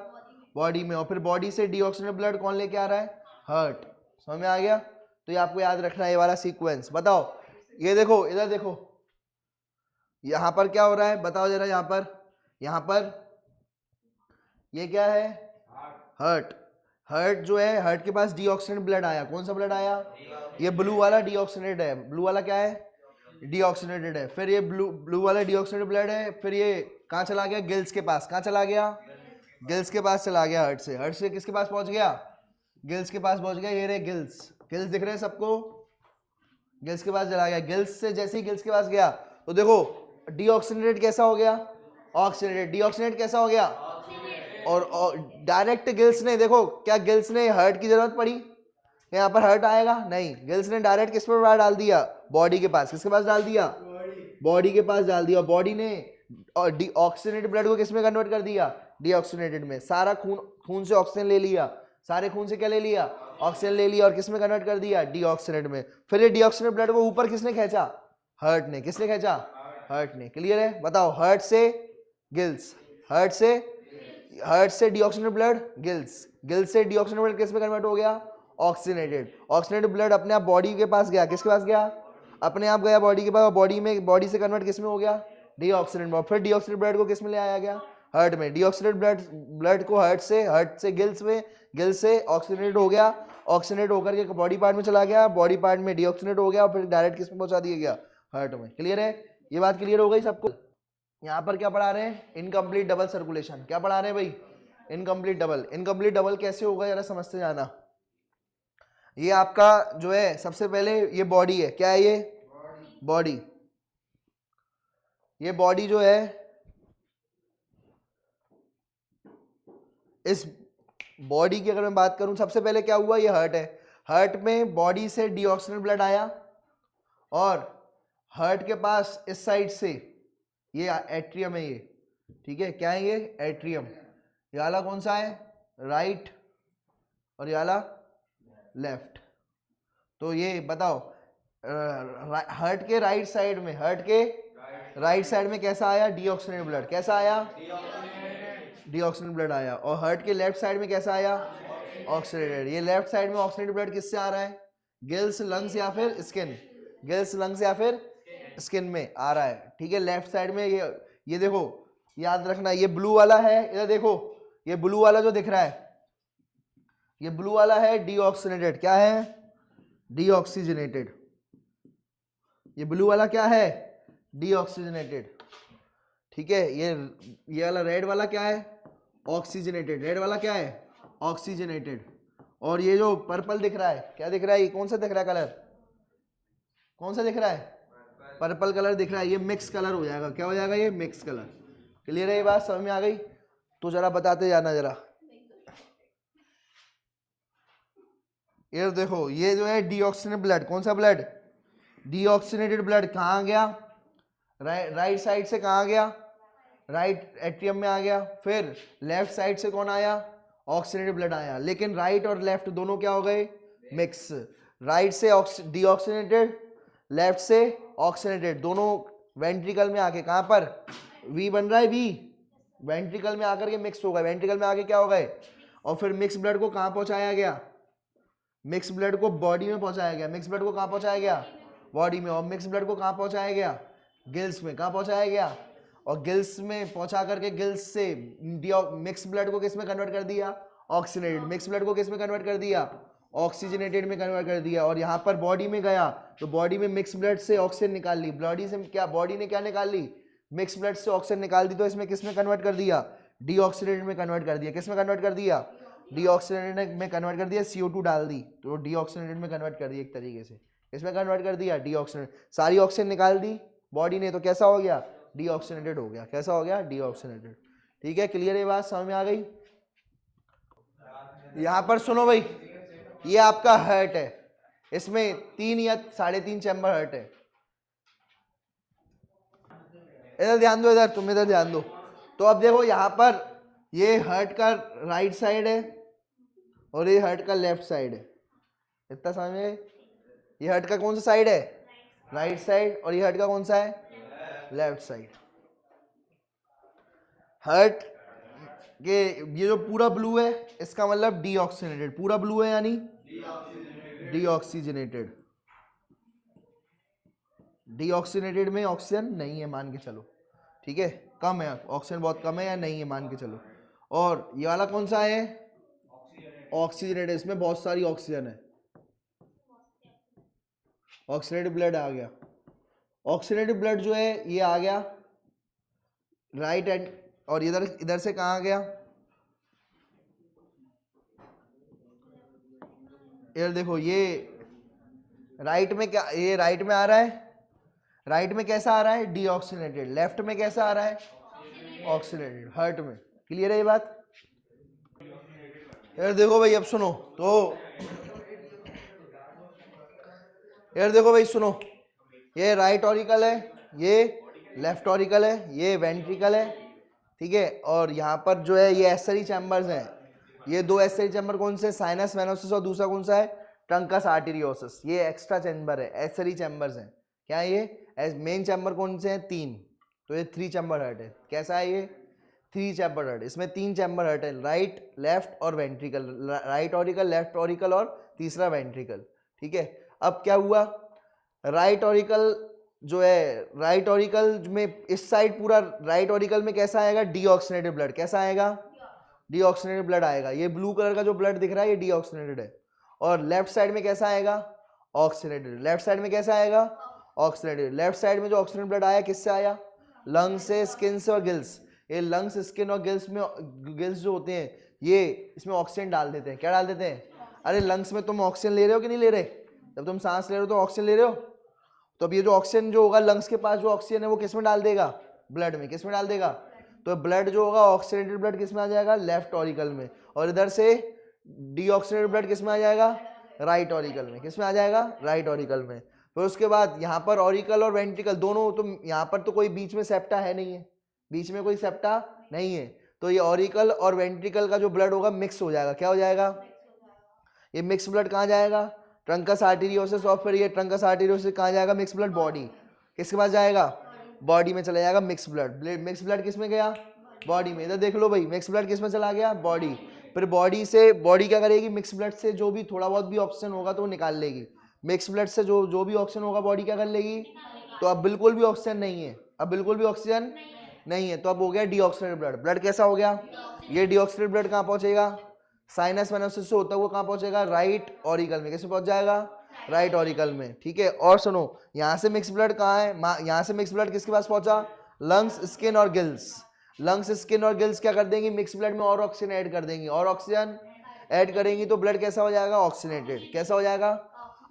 बॉडी में। और फिर बॉडी से डीऑक्सीनेटेड ब्लड कौन लेके आ रहा है? हार्ट। समझ में आ गया? तो ये आपको याद रखना है, ये वाला सीक्वेंस। बताओ, ये देखो, इधर देखो, यहां पर क्या हो रहा है? बताओ जरा। यहां पर ये क्या है? हार्ट। हार्ट जो है, हार्ट के पास डीऑक्सीनेटेड ब्लड आया। कौन सा ब्लड आया? ये ब्लू वाला डीऑक्सीनेटेड है। ब्लू वाला क्या है? डीऑक्सीनेटेड है। फिर ये ब्लू वाला डीऑक्सीनेटेड ब्लड है। फिर ये कहाँ चला गया? गिल्स के पास। कहाँ चला गया? गिल्स के पास चला गया। हार्ट से, हार्ट से किसके पास पहुंच गया? गिल्स के पास पहुंच गया। ये रहे गिल्स। गिल्स दिख रहे हैं सबको? गिल्स के पास चला गया। गिल्स से जैसे ही गिल्स के पास गया, तो देखो डीऑक्सीनेटेड कैसा हो गया? ऑक्सीनेटेड। डीऑक्सीनेटेड कैसा हो गया? और डायरेक्ट गिल्स ने, देखो क्या गिल्स ने हार्ट की जरूरत पड़ी? यहाँ पर हार्ट आएगा? नहीं। गिल्स ने डायरेक्ट किस पर डाल दिया? बॉडी के पास। किसके पास डाल दिया? बॉडी के पास डाल दिया। बॉडी ने ऑक्सीनेटेड ब्लड को किस में कन्वर्ट कर दिया? डीऑक्सीनेटेड में। सारा खून से ऑक्सीजन ले लिया, सारे खून से क्या ले लिया, ऑक्सीजन ले लिया और किस में कन्वर्ट कर दिया, डीऑक्सीनेट में। फिर ये डीऑक्सीनेट ब्लड को ऊपर किसने खींचा, हार्ट ने। किसने खींचा, हार्ट ने। क्लियर है, बताओ, हार्ट से गिल्स, हार्ट से डीऑक्सीनेट ब्लड गिल्स, गिल्स से डीऑक्सीनेट ब्लड किस में कन्वर्ट हो गया, ऑक्सीनेटेड। ऑक्सीनेटेड ब्लड अपने आप बॉडी के पास गया, किसके पास गया, अपने आप गया बॉडी के पास, बॉडी से कन्वर्ट किस में हो गया, डीऑक्सीनेट में। फिर डीऑक्सीनेट ब्लड को किस में ले आया गया, हार्ट में। डीऑक्सीनेट ब्लड को हार्ट से गिल्स में, गिल्स से ऑक्सीनेट हो गया, ऑक्सीनेट होकर के बॉडी पार्ट में चला गया, बॉडी पार्ट में डीऑक्सीनेट हो गया और फिर डायरेक्ट किस में पहुंचा दिया गया, हार्ट में। क्लियर है, ये बात क्लियर हो गई सबको। यहाँ पर क्या पढ़ा रहे हैं, इनकम्प्लीट डबल सर्कुलेशन। क्या पढ़ा रहे हैं भाई, इनकम्प्लीट डबल। इनकम्प्लीट डबल कैसे होगा जरा समझते जाना। ये आपका जो है सबसे पहले ये बॉडी है, क्या है ये बॉडी। ये बॉडी जो है, इस बॉडी की अगर मैं बात करूं, सबसे पहले क्या हुआ, ये हार्ट है। हार्ट में बॉडी से डीऑक्सीनेट ब्लड आया और हार्ट के पास इस साइड से ये एट्रियम है, ये ठीक है, क्या है ये एट्रियम। ये वाला कौन सा है, राइट, और ये वाला लेफ्ट। तो ये बताओ, हार्ट के राइट साइड में, हार्ट के राइट साइड में कैसा आया, डीऑक्सीनेट ब्लड। कैसा आया, डीऑक्सीनेट ब्लड आया। और हार्ट के लेफ्ट साइड में कैसा आया, ऑक्सीनेटेड। ये लेफ्ट साइड में ऑक्सीनेटेड ब्लड किससे आ रहा है, गिल्स, लंग्स या फिर स्किन, गिल्स, लंग्स या फिर स्किन में आ रहा है। ठीक है, लेफ्ट साइड में ये देखो, याद रखना, ये ब्लू वाला है, इधर देखो, ये ब्लू वाला जो दिख रहा है, ये ब्लू वाला है डीऑक्सीनेटेड। क्या है, डीऑक्सीजनेटेड। ये ब्लू वाला क्या है, डीऑक्सीजनेटेड। ठीक है, ये वाला रेड वाला क्या है, ऑक्सीजनेटेड। रेड वाला क्या है, ऑक्सीजनेटेड। और ये जो पर्पल दिख रहा है, क्या दिख रहा है, ये कौन सा दिख रहा है कलर, कौन सा दिख रहा है, पर्पल कलर दिख रहा है, ये मिक्स कलर हो जाएगा। क्या हो जाएगा, ये मिक्स कलर। क्लियर है, ये बात समझ में आ गई। तो जरा बताते जाना जरा। ये देखो, ये जो है डीऑक्सीनेटेड ब्लड, कौन सा ब्लड, डीऑक्सीनेटेड ब्लड कहाँ गया, राइट साइड से कहाँ गया, राइट एट्रियम में आ गया। फिर लेफ्ट साइड से कौन आया, ऑक्सीनेटेड ब्लड आया। लेकिन राइट और लेफ्ट दोनों क्या हो गए, मिक्स। राइट से डीऑक्सीनेटेड, लेफ्ट से ऑक्सीनेटेड, दोनों वेंट्रिकल में आके, कहाँ पर, वी बन रहा है, वी वेंट्रिकल में आकर के मिक्स हो गए। वेंट्रिकल में आके क्या हो गए, और फिर मिक्स ब्लड को कहाँ पहुंचाया गया, मिक्स ब्लड को बॉडी में पहुंचाया गया। मिक्स ब्लड को कहाँ पहुंचाया गया, बॉडी में। और मिक्स ब्लड को कहाँ पहुंचाया गया, गिल्स में। कहाँ पहुंचाया गया, और गिल्स में पहुंचा करके गिल्स से मिक्स ब्लड को किस में कन्वर्ट कर दिया, ऑक्सीनेटेड। मिक्स ब्लड को किस में कन्वर्ट कर दिया, ऑक्सीजनेटेड में कन्वर्ट कर दिया। और यहाँ पर बॉडी में गया तो बॉडी में मिक्स ब्लड से ऑक्सीजन निकाल ली, बॉडी से क्या, बॉडी ने क्या निकाल ली, मिक्स ब्लड से ऑक्सीजन निकाल दी। तो इसमें किस में कन्वर्ट कर दिया, डीऑक्सीनेटेड में कन्वर्ट कर दिया। किस में कन्वर्ट कर दिया, डीऑक्सीनेटेड में कन्वर्ट कर दिया, CO2 डाल दी तो डीऑक्सीनेटेड में कन्वर्ट कर दिया एक तरीके से। इसमें कन्वर्ट कर दिया डीऑक्सीनेटेड, सारी ऑक्सीजन निकाल दी बॉडी ने, तो कैसा हो गया, डीऑक्सीनेटेड हो गया। कैसा हो गया, डीऑक्सीनेटेड। ठीक है, क्लियर है, बात समझ में आ गई। यहां पर सुनो भाई, ये आपका हार्ट है, इसमें 3 या 3.5 चैम्बर हार्ट है। इधर ध्यान दो, इधर तुम इधर ध्यान दो। तो अब देखो यहाँ पर ये हार्ट का राइट साइड है और ये हार्ट का लेफ्ट साइड है। इतना समझ में, ये हार्ट का कौन सा साइड है, राइट साइड, और ये हार्ट का कौन सा है, लेफ्ट साइड। हार्ट के ये जो पूरा ब्लू है, इसका मतलब डीऑक्सीनेटेड, पूरा ब्लू है यानी डीऑक्सीजनेटेड। डीऑक्सीनेटेड में ऑक्सीजन नहीं है मान के चलो, ठीक है, कम है, ऑक्सीजन बहुत कम है या नहीं है मान के चलो। और ये वाला कौन सा है, ऑक्सीजनेटेड, इसमें बहुत सारी ऑक्सीजन है, ऑक्सीजनेटेड ब्लड आ गया। ऑक्सीजनेटेड ब्लड जो है ये आ गया राइट एंड, और इधर से कहाँ आ गया, इधर देखो, ये राइट में क्या, ये राइट में आ रहा है, राइट में कैसा आ रहा है, डीऑक्सीनेटेड। लेफ्ट में कैसा आ रहा है, ऑक्सीनेटेड, हार्ट में। क्लियर है ये बात। यार देखो भाई, अब सुनो तो, यार देखो भाई सुनो, ये राइट ऑरिकल है, ये लेफ्ट ऑरिकल है, ये वेंट्रिकल है, ठीक है। और यहाँ पर जो है ये एसरी चैम्बर्स हैं, ये दो एसआई चैम्बर कौन से, साइनस वेनोसिस और दूसरा कौन सा है, ट्रंकस आर्टेरियोसिस। ये एक्स्ट्रा चैम्बर है, एसआई चैम्बर्स हैं। क्या है ये, मेन चैम्बर कौन से हैं, 3, तो ये 3 चैम्बर हर्ट है। कैसा है ये, 3 चैम्बर हर्ट, इसमें 3 चैम्बर हर्ट है, राइट लेफ्ट और ventricle, right auricle left auricle और तीसरा वेंट्रिकल। ठीक है, अब क्या हुआ, राइट ऑरिकल जो है, राइट ऑरिकल में इस साइड पूरा राइट ऑरिकल में कैसा आएगा, डीऑक्सीनेटेड ब्लड, कैसा आएगा, डीऑक्सीनेटेड ब्लड आएगा। ये ब्लू कलर का जो ब्लड दिख रहा है ये डीऑक्सीनेटेड है। और लेफ्ट साइड में कैसा आएगा, ऑक्सीनेटेड। लेफ्ट साइड में कैसा आएगा, ऑक्सीनेटेड। लेफ्ट साइड में जो ऑक्सीनेटेड ब्लड आया किससे आया, लंग से, स्किन से और गिल्स। ये लंग्स, स्किन और गिल्स में, गिल्स जो होते हैं ये इसमें ऑक्सीजन डाल देते हैं। क्या डाल देते हैं, अरे लंग्स में तुम ऑक्सीजन ले रहे हो कि नहीं ले रहे, जब तुम सांस ले रहे हो तो ऑक्सीजन ले रहे हो, तो अब ये जो ऑक्सीजन जो होगा लंग्स के पास जो ऑक्सीजन है वो किस में डाल देगा, ब्लड में। किस में डाल देगा, तो ब्लड जो होगा ऑक्सीडेटेड ब्लड किस में आ जाएगा, लेफ्ट ऑरिकल में। और इधर से डीऑक्सीडेटेड ब्लड किस में आ जाएगा, राइट ऑरिकल में। किस में आ जाएगा, राइट ऑरिकल में। फिर उसके बाद यहाँ पर ऑरिकल और वेंट्रिकल दोनों, तो यहाँ पर तो कोई बीच में सेप्टा है नहीं है, बीच में कोई सेप्टा नहीं है, तो ये ऑरिकल और वेंट्रिकल का जो ब्लड होगा मिक्स हो जाएगा। क्या हो जाएगा, ये मिक्स ब्लड कहाँ जाएगा, ट्रंकस आर्टेरियोसिस, और फिर ये ट्रंकस आर्टेरियोसिस कहाँ जाएगा, मिक्स ब्लड बॉडी। किसके पास जाएगा, बॉडी में चला जाएगा मिक्स ब्लड। मिक्स ब्लड किस में गया, बॉडी में। इधर देख लो भाई, मिक्स ब्लड किस में चला गया, बॉडी। फिर बॉडी से, बॉडी क्या करेगी, मिक्स ब्लड से जो भी थोड़ा बहुत भी ऑक्सीजन होगा तो वो निकाल लेगी। मिक्स ब्लड से जो भी ऑक्सीजन होगा बॉडी क्या कर लेगी, तो अब बिल्कुल भी ऑक्सीजन नहीं है, अब बिल्कुल भी ऑक्सीजन नहीं है, तो अब हो गया डीऑक्सीनेटेड ब्लड। ब्लड कैसा हो गया, ये डीऑक्सीनेटेड ब्लड कहाँ पहुंचेगा, साइनस वेनोसिस से होता है वो कहाँ पहुंचेगा, राइट ऑरिकल में। किसमें पहुंच जाएगा, राइट ऑरिकल में। ठीक है, और सुनो, यहाँ से मिक्स ब्लड कहाँ है, यहाँ से मिक्स ब्लड किसके पास पहुंचा, लंग्स, स्किन और गिल्स। लंग्स, स्किन और गिल्स क्या कर देंगी, मिक्स ब्लड में और ऑक्सीजन ऐड कर देंगी, और ऑक्सीजन ऐड करेंगी तो ब्लड कैसा हो जाएगा, ऑक्सीनेटेड। कैसा हो जाएगा,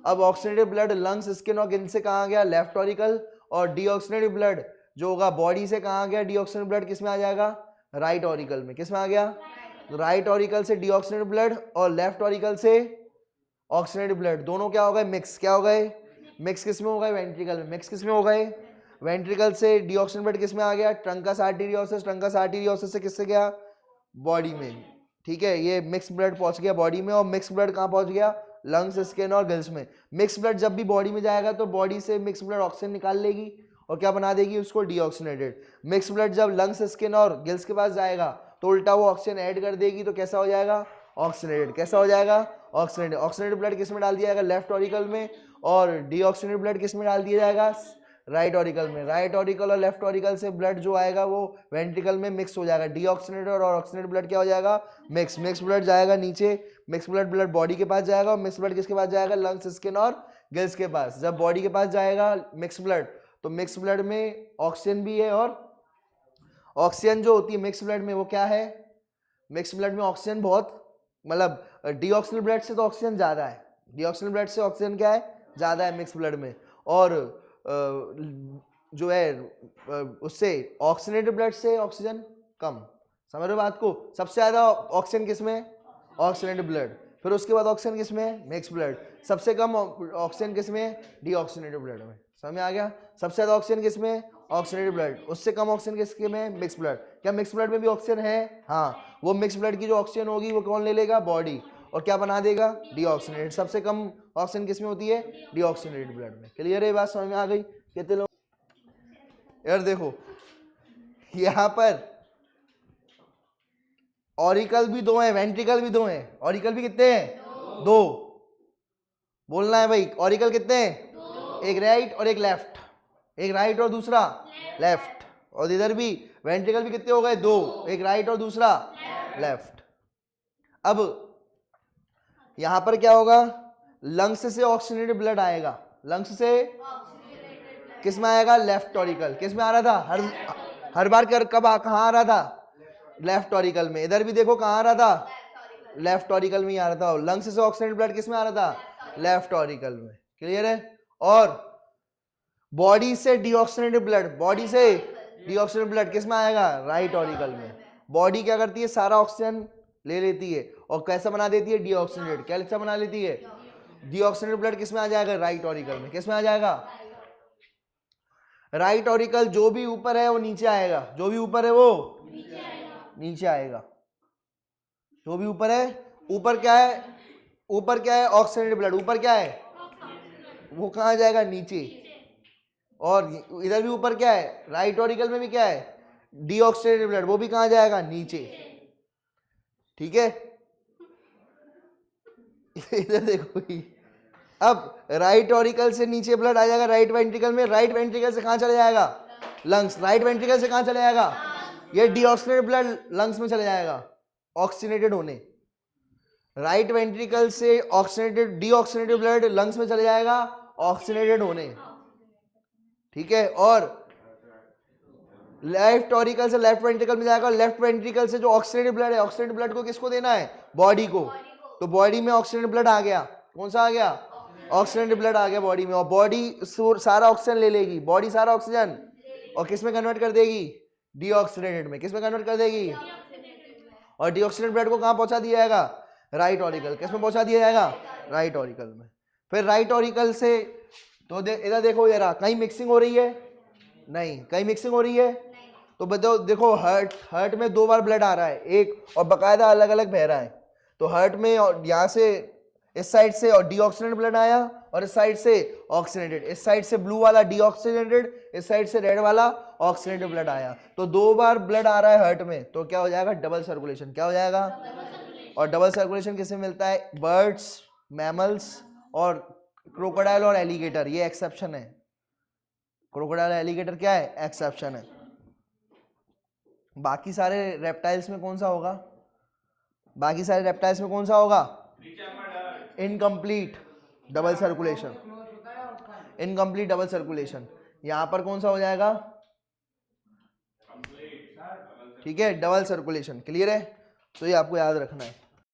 अब ऑक्सीनेटेड ब्लड लंग्स, स्किन और गिल्स से कहाँ गया, लेफ्ट ऑरिकल, और डीऑक्सीनेटेड ब्लड जो होगा बॉडी से कहाँ गया, डीऑक्सीनेटेड ब्लड किस में आ जाएगा, राइट ऑरिकल में। किस में आ गया, राइट ऑरिकल से डीऑक्सीनेटेड ब्लड और लेफ्ट ऑरिकल से ऑक्सीनेटेड ब्लड, दोनों क्या हो गए, मिक्स। क्या हो गए, मिक्स किस में हो गए, वेंट्रिकल में। मिक्स किस में हो गए, वेंट्रिकल से डीऑक्सीनेटेड ब्लड किस में आ गया, ट्रंकस आर्टेरियोसिस, ट्रंकस आर्टेरियोसिस से किससे गया, बॉडी में। ठीक है, ये मिक्स ब्लड पहुंच गया बॉडी में, और मिक्स ब्लड कहाँ पहुंच गया, लंग्स, स्किन और गिल्स में। मिक्स ब्लड जब भी बॉडी में जाएगा तो बॉडी से मिक्स ब्लड ऑक्सीजन निकाल लेगी और क्या बना देगी उसको, डीऑक्सीनेटेड। मिक्स ब्लड जब लंग्स, स्किन और गिल्स के पास जाएगा तो उल्टा वो ऑक्सीजन ऐड कर देगी, तो कैसा हो जाएगा, ऑक्सीनेटेड। कैसा हो जाएगा, ऑक्सीनेटेड। ऑक्सीनेटेड ब्लड किस में डाल दिया जाएगा, लेफ्ट ऑरिकल में, और डीऑक्सीनेटेड ब्लड किस में डाल दिया जाएगा, राइट ऑरिकल में। राइट ऑरिकल और लेफ्ट ऑरिकल से ब्लड जो आएगा वो वेंट्रिकल में मिक्स हो जाएगा। डीऑक्सीनेटेड और ऑक्सीनेटेड ब्लड क्या हो जाएगा, मिक्स। मिक्स ब्लड जाएगा नीचे, मिक्स ब्लड बॉडी के पास जाएगा, और मिक्स ब्लड किसके पास जाएगा, लंग्स, स्किन और गिल्स के पास। जब बॉडी के पास जाएगा मिक्स ब्लड, तो मिक्स ब्लड में ऑक्सीजन भी है, और ऑक्सीजन जो होती है मिक्स ब्लड में वो क्या है, मिक्स ब्लड में ऑक्सीजन बहुत, मतलब डीऑक्सीनेटेड ब्लड से तो ऑक्सीजन ज्यादा है, डीऑक्सीनेटेड ब्लड से ऑक्सीजन क्या है, ज्यादा है मिक्स ब्लड में। और जो है उससे ऑक्सीनेटेड ब्लड से ऑक्सीजन कम। समझ रहे हो बात को, सबसे ज्यादा ऑक्सीजन किसमें, ऑक्सीनेटेड ब्लड। फिर उसके बाद ऑक्सीजन किसमें, मिक्स ब्लड। सबसे कम ऑक्सीजन किसमें, डीऑक्सीनेटेड ब्लड में। समझ में आ गया, सबसे ज्यादा ऑक्सीजन किसमें, ऑक्सीनेटेड ब्लड। उससे कम ऑक्सीजन किसके में, मिक्स ब्लड। क्या मिक्स ब्लड में भी ऑक्सीजन है, हाँ, वो मिक्स ब्लड की जो ऑक्सीजन होगी वो कौन ले लेगा, बॉडी, और क्या बना देगा, डीऑक्सीनेटेड। सबसे कम ऑक्सीजन किसमें होती है, डीऑक्सीनेटेड ब्लड में। क्लियर है, बात समझ में आ गई, कितने लोग। यार देखो यहां पर ऑरिकल भी 2 है, वेंट्रिकल भी 2 है। ऑरिकल भी कितने हैं, 2। बोलना है भाई, ऑरिकल कितने हैं, एक राइट और एक लेफ्ट, एक राइट और दूसरा लेफ्ट। और इधर भी वेंट्रिकल भी कितने हो गए, 2, एक राइट और दूसरा लेफ्ट। अब यहां पर क्या होगा, लंग्स से ऑक्सीजनेटेड ब्लड आएगा, लंग्स से किस में आएगा, लेफ्ट ऑरिकल। किस में आ रहा था, हर बार कब कहाँ आ रहा था, लेफ्ट ऑरिकल में। इधर भी देखो कहाँ आ रहा था, लेफ्ट ऑरिकल में ही आ रहा था। लंग्स से ऑक्सीजनेटेड ब्लड किस में आ रहा था, लेफ्ट ऑरिकल में। क्लियर है। और बॉडी से डीऑक्सीनेटेड ब्लड, बॉडी से डीऑक्सीनेटेड ब्लड किस में आएगा, राइट ऑरिकल में। बॉडी क्या करती है, सारा ऑक्सीजन ले लेती है और कैसा बना देती है, डीऑक्सीनेटेड। कैसा बना लेती है, डीऑक्सीनेटेड ब्लड किस में आ जाएगा, राइट ऑरिकल में। किस में आ जाएगा, राइट ऑरिकल। जो भी ऊपर है वो नीचे आएगा, जो भी ऊपर है वो नीचे आएगा, जो भी ऊपर है, ऊपर क्या है, ऊपर क्या है, ऑक्सीजनेटेड ब्लड, ऊपर क्या है, वो कहाँ जाएगा, नीचे। और इधर भी ऊपर क्या है, राइट ऑरिकल में भी क्या है, डीऑक्सीजनेटेड ब्लड, वो भी कहाँ जाएगा, नीचे। ठीक है इधर देखो ही, अब राइट ऑरिकल से नीचे ब्लड आ जाएगा राइट वेंट्रिकल में, राइट वेंट्रिकल से कहाँ चला जाएगा, लंग्स, राइट वेंट्रिकल से कहाँ चला जाएगा, ये डीऑक्सीजनेटेड ब्लड लंग्स में चला जाएगा ऑक्सीजनेटेड होने, राइट वेंट्रिकल से ऑक्सीजनेटेड डीऑक्सीजनेटेड ब्लड लंग्स में चला जाएगा ऑक्सीजनेटेड होने। ठीक है, और लेफ्ट ऑरिकल से लेफ्ट वेंट्रिकल में जाएगा, लेफ्ट वेंट्रिकल से जो ऑक्सीजनेटेड ब्लड है, ऑक्सीजनेटेड ब्लड को किसको देना है, बॉडी को, तो बॉडी में ऑक्सीजनेटेड ब्लड आ गया, कौन सा आ गया, ऑक्सीजनेटेड ब्लड आ गया बॉडी में, और बॉडी सारा ऑक्सीजन ले लेगी, बॉडी सारा ऑक्सीजन, और किस में कन्वर्ट कर देगी, डीऑक्सीजनेटेड में, किस में कन्वर्ट कर देगी, और डीऑक्सीजनेटेड ब्लड को कहां पहुंचा दिया जाएगा, राइट ऑरिकल, किस में पहुंचा दिया जाएगा, राइट ऑरिकल में। फिर राइट ऑरिकल से तो इधर देखो जरा, कहीं मिक्सिंग हो रही है, नहीं, कहीं मिक्सिंग हो रही है, तो बताओ, देखो हार्ट में 2 बार ब्लड आ रहा है, एक और बकायदा अलग अलग बह रहा है, तो हार्ट में यहाँ से इस साइड से और डीऑक्सीजनेटेड ब्लड आया, और इस साइड से ऑक्सीजनेटेड, इस साइड से ब्लू वाला डीऑक्सीजनेटेड, इस साइड से रेड वाला ऑक्सीजनेटेड ब्लड आया, तो 2 बार ब्लड आ रहा है हार्ट में, तो क्या हो जाएगा, डबल सर्कुलेशन, क्या हो जाएगा, और डबल सर्कुलेशन किससे मिलता है, बर्ड्स, मैमल्स और क्रोकोडाइल और एलिगेटर, ये एक्सेप्शन है, क्रोकोडाइल एलिगेटर क्या है, एक्सेप्शन है। बाकी सारे रेप्टाइल्स में कौन सा होगा, बाकी सारे रेप्टाइल्स में कौन सा होगा, incomplete double circulation, incomplete double circulation, यहां पर कौन सा हो जाएगा, ठीक है, डबल सर्कुलेशन। क्लियर है, तो ये आपको याद रखना है।